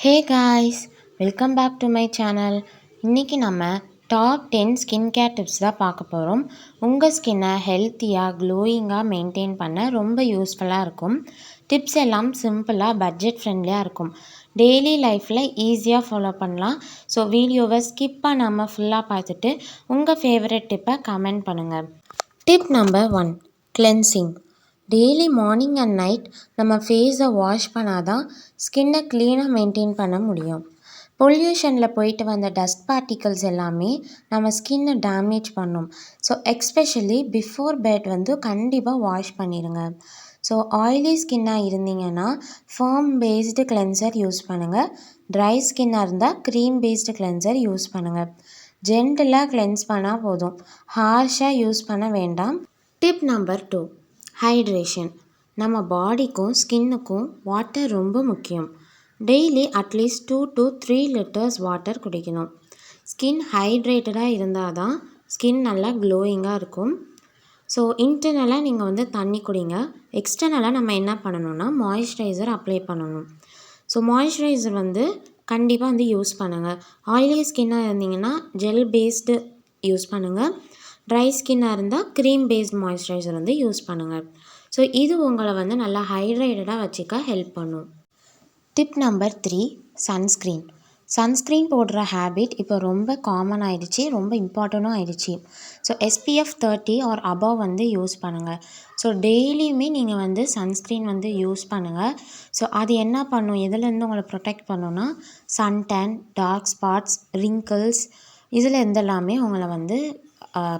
Hey guys, welcome back to my channel. இன்றைக்கி நம்ம top 10 skin care tips தான் பார்க்க போகிறோம். உங்கள் ஸ்கின்னை ஹெல்த்தியாக க்ளோயிங்காக மெயின்டைன் பண்ண ரொம்ப யூஸ்ஃபுல்லாக இருக்கும். டிப்ஸ் எல்லாம் சிம்பிளாக பட்ஜெட் ஃப்ரெண்ட்லியாக இருக்கும். டெய்லி லைஃப்பில் ஈஸியாக ஃபாலோ பண்ணலாம். ஸோ வீடியோவை ஸ்கிப் பண்ணாமல் ஃபுல்லாக பார்த்துட்டு உங்கள் ஃபேவரட் டிப்பை கமெண்ட் பண்ணுங்கள். Tip number 1, cleansing. Daily morning and night நம்ம ஃபேஸை வாஷ் பண்ணால் தான் ஸ்கின்னை க்ளீனாக மெயின்டைன் பண்ண முடியும். பொல்யூஷனில் போயிட்டு வந்த டஸ்ட் பார்ட்டிகல்ஸ் எல்லாமே நம்ம ஸ்கின்னை டேமேஜ் பண்ணும். ஸோ எக்ஸ்பெஷலி பிஃபோர் பெட் கண்டிப்பாக வாஷ் பண்ணிடுங்க. ஸோ ஆயிலி ஸ்கின்னாக இருந்தீங்கன்னா ஃபர்ம் பேஸ்டு கிளென்சர் யூஸ் பண்ணுங்கள். ட்ரை ஸ்கின்னாக இருந்தால் க்ரீம் பேஸ்டு கிளென்சர் யூஸ் பண்ணுங்கள். ஜென்டிலாக கிளென்ஸ் பண்ணால் போதும், ஹார்ஷாக யூஸ் பண்ண வேண்டாம். Tip number 2, hydration. நம்ம பாடிக்கும் ஸ்கின்னுக்கும் வாட்டர் ரொம்ப முக்கியம். Daily at least 2 to 3 litres water குடிக்கணும். ஸ்கின் ஹைட்ரேட்டடாக இருந்தால் தான் ஸ்கின் நல்லா க்ளோயிங்காக இருக்கும். ஸோ இன்டர்னலாக நீங்கள் தண்ணி குடிங்க. எக்ஸ்டர்னலாக நம்ம என்ன பண்ணணும்னா மாய்ஸ்சரைசர் அப்ளை பண்ணணும். ஸோ மாய்ஸ்சரைசர் கண்டிப்பாக யூஸ் பண்ணுங்கள். ஆயிலி ஸ்கின்னாக இருந்தீங்கன்னா ஜெல் பேஸ்டு யூஸ் பண்ணுங்கள். ட்ரை ஸ்கின்னாக இருந்தால் க்ரீம் பேஸ்ட் மாய்ஸ்சரைசர் யூஸ் பண்ணுங்கள். ஸோ இது உங்களை நல்லா ஹைட்ரேட்டடாக வச்சுக்க ஹெல்ப் பண்ணும். Tip number 3, sunscreen. சன்ஸ்க்ரீன் போடுற ஹேபிட் இப்போ ரொம்ப காமன் ஆகிடுச்சு, ரொம்ப இம்பார்ட்டண்ட்டும் ஆகிடுச்சு. So SPF 30 or above use பண்ணுங்கள். ஸோ டெய்லியுமே நீங்கள் சன்ஸ்க்ரீன் யூஸ் பண்ணுங்கள். ஸோ அது என்ன பண்ணும், எதுலேருந்து உங்களை ப்ரொடெக்ட் பண்ணுன்னா சன்டேன், டார்க் ஸ்பாட்ஸ், ரிங்கிள்ஸ், இதில் எல்லாமே உங்களை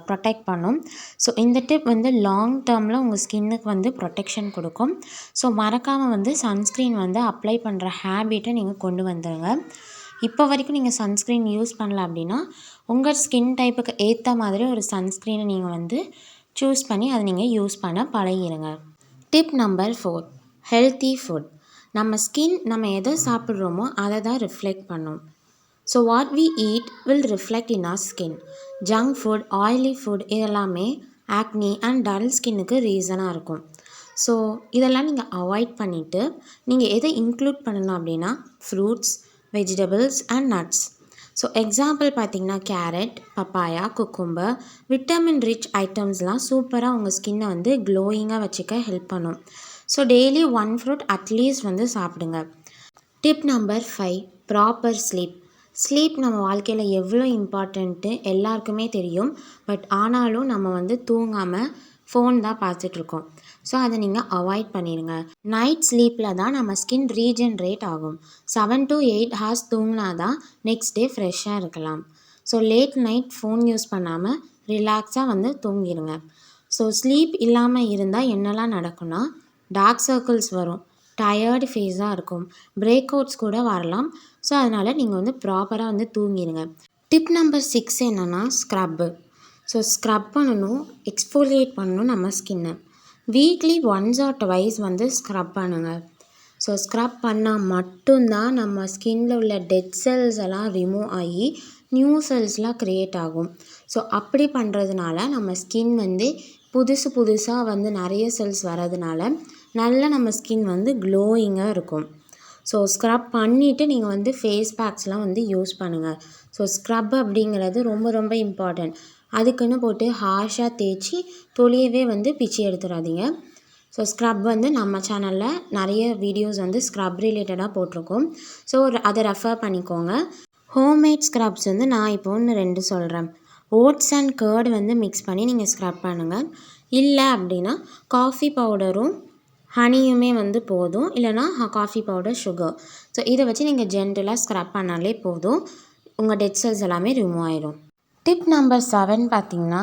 ப்ரொடெக்ட் பண்ணும். ஸோ இந்த டிப் லாங் டேர்மில் உங்கள் ஸ்கின்னுக்கு ப்ரொடெக்ஷன் கொடுக்கும். ஸோ மறக்காமல் சன்ஸ்க்ரீன் அப்ளை பண்ணுற ஹேபிட்டை நீங்கள் கொண்டு வந்துடுங்க. இப்போ வரைக்கும் நீங்கள் சன்ஸ்க்ரீன் யூஸ் பண்ணல அப்படின்னா உங்கள் ஸ்கின் டைப்புக்கு ஏற்ற மாதிரி ஒரு சன்ஸ்க்ரீனை நீங்கள் சூஸ் பண்ணி அதை நீங்கள் யூஸ் பண்ண பழகிடுங்க. Tip number 4, healthy food. நம்ம ஸ்கின் நம்ம எதை சாப்பிட்றோமோ அதை தான் ரிஃப்ளெக்ட் பண்ணும். So what we eat will reflect in our skin. Junk food, oily food இதெல்லாமே ஆக்னி அண்ட் டல் ஸ்கின்னுக்கு ரீசனாக இருக்கும். ஸோ இதெல்லாம் நீங்கள் அவாய்ட் பண்ணிவிட்டு நீங்கள் எதை இன்க்ளூட் பண்ணணும் அப்படின்னா fruits, vegetables and nuts. So example பார்த்திங்கன்னா carrot, papaya, cucumber, vitamin rich ஐட்டம்ஸ்லாம் சூப்பராக உங்கள் ஸ்கின்னை க்ளோயிங்காக வச்சுக்க ஹெல்ப் பண்ணும். ஸோ டெய்லி 1 ஃப்ரூட் அட்லீஸ்ட் சாப்பிடுங்க. Tip number 5, proper sleep. Sleep நம்ம வாழ்க்கையில் எவ்வளோ இம்பார்ட்டண்ட்டு எல்லாருக்குமே தெரியும். பட் ஆனாலும் நம்ம தூங்காமல் ஃபோன் தான் பார்த்துட்ருக்கோம். ஸோ அதை நீங்கள் அவாய்ட் பண்ணிடுங்க. நைட் ஸ்லீப்பில் தான் நம்ம ஸ்கின் ரீஜென்ரேட் ஆகும். 7 to 8 ஹார்ஸ் தூங்கினா தான் நெக்ஸ்ட் டே ஃப்ரெஷ்ஷாக இருக்கலாம். So late night phone use பண்ணாமல் ரிலாக்ஸாக தூங்கிடுங்க. ஸோ ஸ்லீப் இல்லாமல் இருந்தால் என்னெல்லாம் நடக்கும்னா டார்க் சர்க்கிள்ஸ் வரும், டயர்டு ஃபேஸாக இருக்கும், பிரேக் அவுட்ஸ் கூட வரலாம். ஸோ அதனால் நீங்கள் ப்ராப்பராக தூங்கிடுங்க. டிப் நம்பர் 6 என்னென்னா ஸ்க்ரப்பு. ஸோ ஸ்க்ரப் பண்ணணும், எக்ஸ்ஃபோலியேட் பண்ணணும் நம்ம ஸ்கின்னை. வீக்லி 1 or 2 ஸ்க்ரப் பண்ணுங்கள். ஸோ ஸ்க்ரப் பண்ணால் மட்டும்தான் நம்ம ஸ்கின்னில் உள்ள டெட் செல்ஸ் எல்லாம் ரிமூவ் ஆகி நியூ செல்ஸ்லாம் க்ரியேட் ஆகும். ஸோ அப்படி பண்ணுறதுனால நம்ம ஸ்கின் புதுசாக நிறைய செல்ஸ் வரதுனால நல்லா நம்ம ஸ்கின் க்ளோயிங்காக இருக்கும். ஸோ ஸ்க்ரப் பண்ணிவிட்டு நீங்கள் ஃபேஸ் பேக்ஸ்லாம் யூஸ் பண்ணுங்கள். ஸோ ஸ்க்ரப் அப்படிங்கிறது ரொம்ப ரொம்ப இம்பார்ட்டண்ட். அதுக்குன்னு போட்டு ஹார்ஷாக தேய்ச்சி தொலியவே பிச்சு எடுத்துடாதீங்க. ஸோ ஸ்க்ரப் நம்ம சேனலில் நிறைய வீடியோஸ் ஸ்க்ரப் ரிலேட்டடாக போட்டிருக்கோம். ஸோ அதை ரெஃபர் பண்ணிக்கோங்க. ஹோம்மேட் ஸ்க்ரப்ஸ் நான் இப்போ 2 சொல்கிறேன். ஓட்ஸ் அண்ட் கர்டு மிக்ஸ் பண்ணி நீங்கள் ஸ்க்ரப் பண்ணுங்கள். இல்லை அப்படின்னா காஃபி பவுடரும் ஹனியுமே போதும். இல்லைனா காஃபி பவுடர், சுகர். ஸோ இதை வச்சு நீங்கள் ஜென்டலாக ஸ்க்ரப் பண்ணாலே போதும், உங்கள் டெட் செல்ஸ் எல்லாமே ரிமூவ் ஆயிடும். டிப் நம்பர் 7 பார்த்திங்கன்னா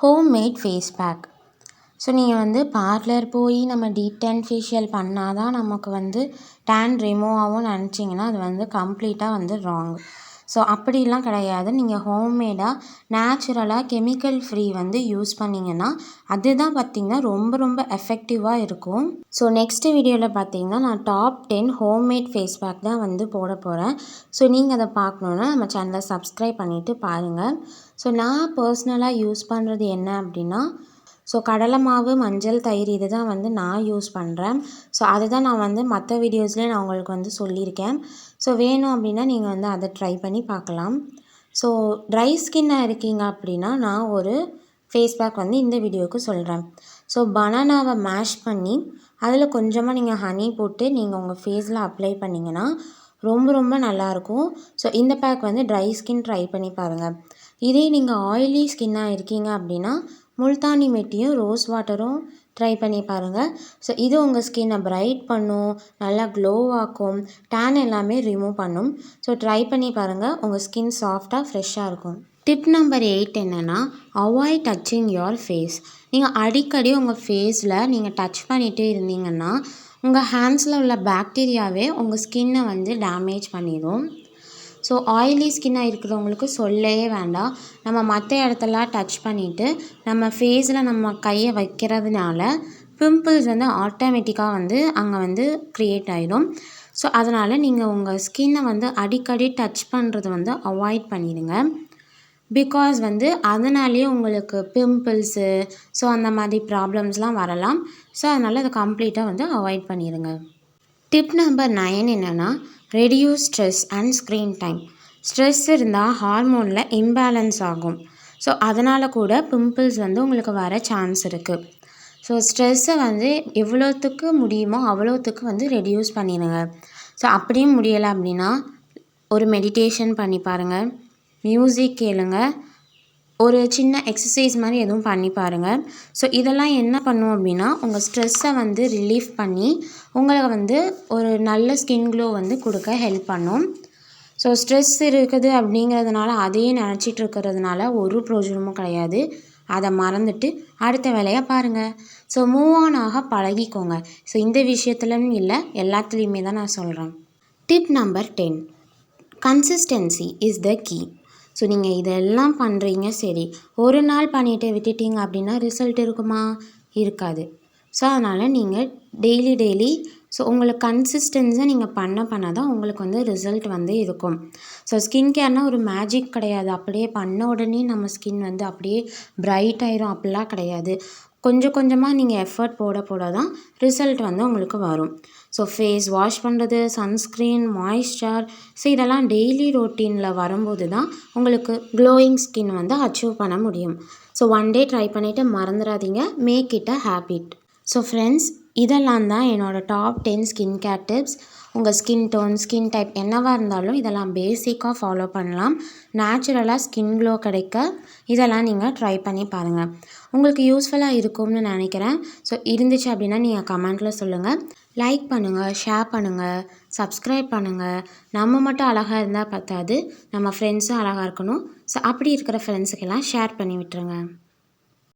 ஹோம்மேட் ஃபேஸ் பேக். ஸோ நீங்கள் பார்லர் போய் நம்ம டீப் டேன் ஃபேஷியல் பண்ணால் தான் நமக்கு டேன் ரிமூவ் ஆகும்னு நினச்சிங்கன்னா அது கம்ப்ளீட்டாக ராங். ஸோ அப்படிலாம் கிடையாது. நீங்கள் ஹோம்மேடாக நேச்சுரலாக கெமிக்கல் ஃப்ரீ யூஸ் பண்ணிங்கன்னா அதுதான் பார்த்திங்கன்னா ரொம்ப ரொம்ப எஃபெக்டிவாக இருக்கும். ஸோ நெக்ஸ்ட் வீடியோவில் பார்த்திங்கன்னா நான் டாப் 10 ஹோம்மேட் ஃபேஸ் பேக் தான் போட போகிறேன். ஸோ நீங்கள் அதை பார்க்கணுன்னா நம்ம சேனலை சப்ஸ்கிரைப் பண்ணிவிட்டு பாருங்கள். ஸோ நான் பர்சனலாக யூஸ் பண்ணுறது என்ன அப்படின்னா ஸோ கடலை மாவு, மஞ்சள், தயிர் இது தான் வந்து நான் யூஸ் பண்ணுறேன். ஸோ அதுதான் நான் வந்து மற்ற வீடியோஸ்லேயே நான் உங்களுக்கு வந்து சொல்லியிருக்கேன். ஸோ வேணும் அப்படின்னா நீங்கள் வந்து அதை ட்ரை பண்ணி பார்க்கலாம். ஸோ ட்ரை ஸ்கின்னாக இருக்கீங்க அப்படின்னா நான் ஒரு ஃபேஸ் பேக் வந்து இந்த வீடியோவுக்கு சொல்கிறேன். ஸோ பனானாவை மேஷ் பண்ணி அதில் கொஞ்சமாக நீங்கள் ஹனி போட்டு நீங்கள் உங்கள் ஃபேஸில் அப்ளை பண்ணிங்கன்னா ரொம்ப ரொம்ப நல்லாயிருக்கும். ஸோ இந்த பேக் வந்து ட்ரை ஸ்கின் ட்ரை பண்ணி பாருங்கள். இதே நீங்கள் ஆயிலி ஸ்கின்னாக இருக்கீங்க அப்படின்னா முல்தானி மெட்டியும் ரோஸ் வாட்டரும் ட்ரை பண்ணி பாருங்கள். ஸோ இது உங்கள் ஸ்கின்னை பிரைட் பண்ணும், நல்லா க்ளோ ஆக்கும், டேன் எல்லாமே ரிமூவ் பண்ணும். ஸோ ட்ரை பண்ணி பாருங்கள், உங்கள் ஸ்கின் சாஃப்டாக ஃப்ரெஷ்ஷாக இருக்கும். டிப் நம்பர் 8 என்னென்னா, அவாய்ட் டச்சிங் யுவர் ஃபேஸ். நீங்கள் அடிக்கடி உங்கள் ஃபேஸில் நீங்கள் டச் பண்ணிகிட்டே இருந்தீங்கன்னா உங்கள் ஹேண்ட்ஸில் உள்ள பாக்டீரியாவே உங்கள் ஸ்கின்னை வந்து டேமேஜ் பண்ணிடும். ஸோ ஆயிலி ஸ்கின்னாக இருக்கிறவங்களுக்கு சொல்லவே வேண்டாம். நம்ம மற்ற இடத்தெல்லாம் டச் பண்ணிவிட்டு நம்ம ஃபேஸில் நம்ம கையை வைக்கிறதுனால பிம்பிள்ஸ் வந்து ஆட்டோமேட்டிக்காக வந்து அங்கே வந்து க்ரியேட் ஆகிடும். ஸோ அதனால் நீங்கள் உங்கள் ஸ்கின்னை வந்து அடிக்கடி டச் பண்ணுறது வந்து அவாய்ட் பண்ணிடுங்க. பிகாஸ் வந்து அதனாலேயே உங்களுக்கு பிம்பிள்ஸு ஸோ அந்த மாதிரி ப்ராப்ளம்ஸ்லாம் வரலாம். ஸோ அதனால் அதை கம்ப்ளீட்டாக வந்து அவாய்ட் பண்ணிடுங்க. டிப் நம்பர் 9 என்னென்னா, reduce stress and screen time. Stress இருந்தால் ஹார்மோனில் இம்பேலன்ஸ் ஆகும். ஸோ அதனால் கூட பிம்பிள்ஸ் வந்து உங்களுக்கு வர சான்ஸ் இருக்குது. ஸோ ஸ்ட்ரெஸ்ஸை வந்து எவ்வளோத்துக்கு முடியுமோ அவ்வளோத்துக்கு வந்து ரெடியூஸ் பண்ணிடுங்க. ஸோ அப்படியும் முடியலை அப்படின்னா ஒரு மெடிடேஷன் பண்ணி பாருங்கள், மியூசிக் கேளுங்க, ஒரு சின்ன எக்ஸசைஸ் மாதிரி எதுவும் பண்ணி பாருங்கள். ஸோ இதெல்லாம் என்ன பண்ணும் அப்படின்னா உங்கள் ஸ்ட்ரெஸ்ஸை வந்து ரிலீஃப் பண்ணி உங்களுக்கு வந்து ஒரு நல்ல ஸ்கின் க்ளோ வந்து கொடுக்க ஹெல்ப் பண்ணும். ஸோ ஸ்ட்ரெஸ் இருக்குது அப்படிங்கிறதுனால அதையே நினச்சிட்டு இருக்கிறதுனால ஒரு பிரயோஜனமும் கிடையாது. அதை மறந்துட்டு அடுத்த வேலையை பாருங்கள். ஸோ மூவ் ஆன் ஆக பழகிக்கோங்க. ஸோ இந்த விஷயத்துலன்னு இல்லை, எல்லாத்துலேயுமே தான் நான் சொல்கிறேன். Tip number 10, consistency is the key. So நீங்கள் இதெல்லாம் பண்ணுறீங்க, சரி ஒரு நாள் பண்ணிவிட்டு விட்டுட்டீங்க அப்படின்னா ரிசல்ட் இருக்குமா? இருக்காது. ஸோ அதனால் நீங்கள் டெய்லி ஸோ உங்களுக்கு கன்சிஸ்டன்ஸாக நீங்கள் பண்ண தான் உங்களுக்கு வந்து ரிசல்ட் வந்து இருக்கும். ஸோ ஸ்கின் கேர்னால் ஒரு மேஜிக் கிடையாது. அப்படியே பண்ண உடனே நம்ம ஸ்கின் வந்து அப்படியே பிரைட் ஆயிரும் அப்படிலாம் கிடையாது. கொஞ்சம் கொஞ்சமாக நீங்கள் எஃபர்ட் போட தான் ரிசல்ட் வந்து உங்களுக்கு வரும். ஸோ ஃபேஸ் வாஷ் பண்ணுறது, சன்ஸ்க்ரீன், மாய்ஸ்சர், ஸோ இதெல்லாம் டெய்லி ரொட்டீனில் வரும்போது தான் உங்களுக்கு க்ளோயிங் ஸ்கின் வந்து அச்சீவ் பண்ண முடியும். ஸோ ஒன் டே ட்ரை பண்ணிவிட்டு மறந்துடாதீங்க. Make it a habit. So friends, இதெல்லாம் தான் என்னோடய டாப் 10 ஸ்கின் கேர் டிப்ஸ். உங்கள் ஸ்கின் டோன், ஸ்கின் டைப் என்னவாக இருந்தாலும் இதெல்லாம் பேசிக்காக ஃபாலோ பண்ணலாம். நேச்சுரலாக ஸ்கின் க்ளோ கிடைக்க இதெல்லாம் நீங்கள் ட்ரை பண்ணி பாருங்கள். உங்களுக்கு யூஸ்ஃபுல்லாக இருக்கும்னு நினைக்கிறேன். ஸோ இருந்துச்சு அப்படின்னா நீங்கள் கமெண்ட்டில் சொல்லுங்கள். லைக் பண்ணுங்கள், ஷேர் பண்ணுங்கள், சப்ஸ்கிரைப் பண்ணுங்கள். நம்ம மட்டும் அழகாக இருந்தால் பத்தாது, நம்ம ஃப்ரெண்ட்ஸும் அழகாக இருக்கணும். ஸோ அப்படி இருக்கிற ஃப்ரெண்ட்ஸுக்கெல்லாம் ஷேர் பண்ணி விட்டுருங்க.